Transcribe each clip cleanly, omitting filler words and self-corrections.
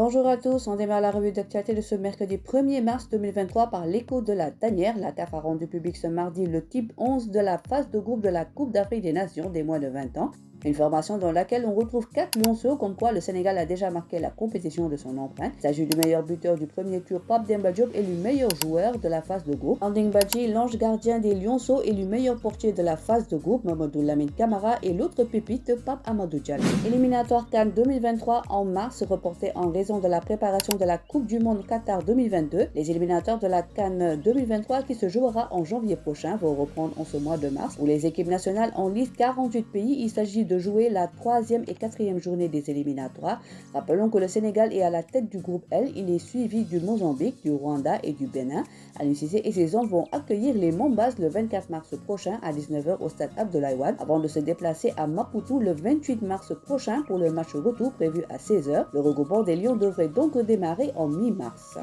Bonjour à tous, on démarre la revue d'actualité de ce mercredi 1er mars 2023 par l'écho de la tanière. La CAF a rendu public ce mardi le type 11 de la phase de groupe de la Coupe d'Afrique des Nations des moins de 20 ans. Une formation dans laquelle on retrouve 4 lionceaux, comme quoi le Sénégal a déjà marqué la compétition de son empreinte. Il s'agit du meilleur buteur du premier tour, Pape Demba Diop, élu meilleur joueur de la phase de groupe. Anding Badji, l'ange gardien des lionceaux, élu meilleur portier de la phase de groupe. Mamadou Lamine Camara et l'autre pépite, Pape Amadou Diallo. Éliminatoire CAN 2023 en mars, reporté en raison de la préparation de la Coupe du Monde Qatar 2022. Les éliminatoires de la CAN 2023 qui se jouera en janvier prochain vont reprendre en ce mois de mars, où les équipes nationales en liste 48 pays. Il s'agit de jouer la 3e et 4e journée des éliminatoires. Rappelons que le Sénégal est à la tête du groupe L. Il est suivi du Mozambique, du Rwanda et du Bénin. Aliou Cissé et ses hommes vont accueillir les Mambas le 24 mars prochain à 19h au stade Abdoulaye Wade avant de se déplacer à Maputo le 28 mars prochain pour le match retour prévu à 16h. Le regroupement des Lions devrait donc démarrer en mi-mars.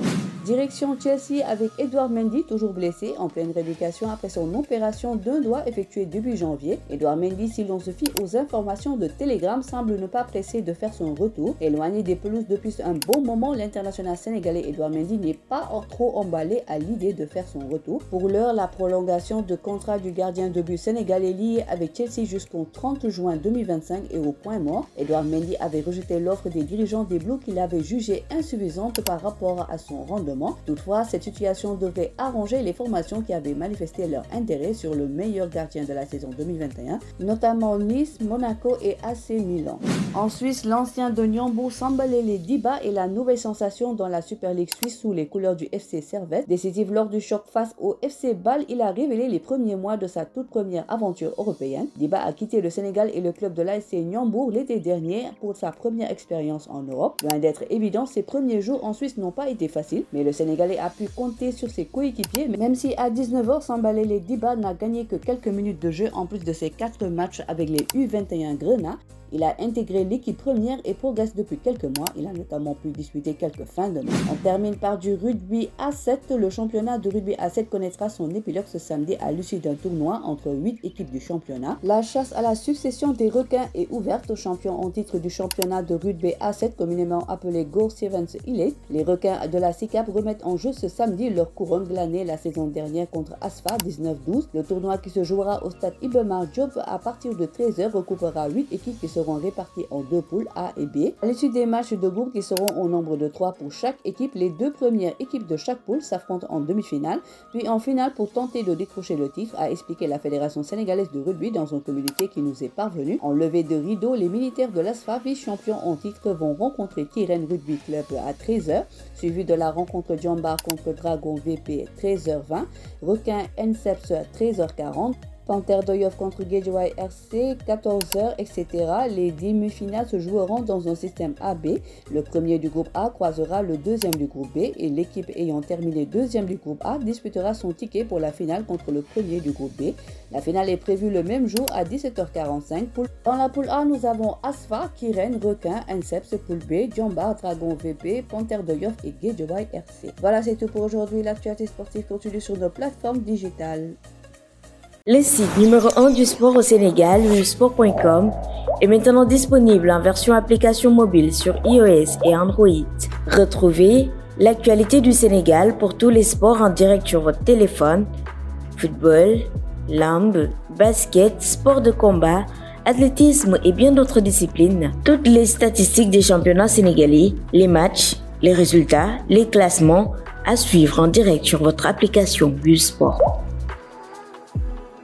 Direction Chelsea avec Edouard Mendy, toujours blessé, en pleine rééducation après son opération d'un doigt effectuée début janvier. Edouard Mendy, si l'on se fie aux informations de Telegram, semble ne pas pressé de faire son retour. Éloigné des pelouses depuis un bon moment, l'international sénégalais Edouard Mendy n'est pas trop emballé à l'idée de faire son retour. Pour l'heure, la prolongation de contrat du gardien de but sénégalais lié avec Chelsea jusqu'au 30 juin 2025 est au point mort. Edouard Mendy avait rejeté l'offre des dirigeants des Blues qu'il avait jugée insuffisante par rapport à son rendement. Toutefois, cette situation devrait arranger les formations qui avaient manifesté leur intérêt sur le meilleur gardien de la saison 2021, notamment Nice, Monaco et AC Milan. En Suisse, l'ancien de Niambour Sambelele Diba est la nouvelle sensation dans la Super League suisse sous les couleurs du FC Servette. Décisif lors du choc face au FC Bâle, il a révélé les premiers mois de sa toute première aventure européenne. Diba a quitté le Sénégal et le club de l'ASC Niambour l'été dernier pour sa première expérience en Europe. Loin d'être évident, ses premiers jours en Suisse n'ont pas été faciles, mais le Sénégalais a pu compter sur ses coéquipiers, même si à 19h, Sambelele Diba n'a gagné que quelques minutes de jeu en plus de ses 4 matchs avec les U21 Grenat. Il a intégré l'équipe première et progresse depuis quelques mois. Il a notamment pu disputer quelques fins de match. On termine par du rugby à 7. Le championnat de rugby à 7 connaîtra son épilogue ce samedi à l'issue d'un tournoi entre 8 équipes du championnat. La chasse à la succession des requins est ouverte aux champions en titre du championnat de rugby à 7, communément appelé Gore Sevens Elite. Les requins de la SICAP remettent en jeu ce samedi leur couronne glanée la saison dernière contre ASFA 19-12. Le tournoi qui se jouera au stade Iba Mar Diop à partir de 13h recoupera 8 équipes qui seront répartis en 2 poules A et B. À l'issue des matchs de groupe qui seront au nombre de 3 pour chaque équipe, les 2 premières équipes de chaque poule s'affrontent en demi-finale, puis en finale pour tenter de décrocher le titre, a expliqué la Fédération sénégalaise de rugby dans un communiqué qui nous est parvenu. En levée de rideau, les militaires de l'ASFA, vice-champions en titre, vont rencontrer Kiren Rugby Club à 13h, suivi de la rencontre Djambar contre Dragon VP 13h20, Requin NCEPS 13h40, Panthère de Yoff contre Guédiawaye RC, 14h, etc. Les demi-finales se joueront dans un système AB. Le premier du groupe A croisera le deuxième du groupe B et l'équipe ayant terminé deuxième du groupe A disputera son ticket pour la finale contre le premier du groupe B. La finale est prévue le même jour à 17h45. Dans la poule A, nous avons ASFA, Kiren, Requin, NCEPS, poule B, Djambar, Dragon VP, Panthère de Yoff et Guédiawaye RC. Voilà, c'est tout pour aujourd'hui. L'actualité sportive continue sur nos plateformes digitales. Le site numéro 1 du sport au Sénégal, www.sport.com, est maintenant disponible en version application mobile sur iOS et Android. Retrouvez l'actualité du Sénégal pour tous les sports en direct sur votre téléphone, football, lambe, basket, sport de combat, athlétisme et bien d'autres disciplines. Toutes les statistiques des championnats sénégalais, les matchs, les résultats, les classements à suivre en direct sur votre application Sport.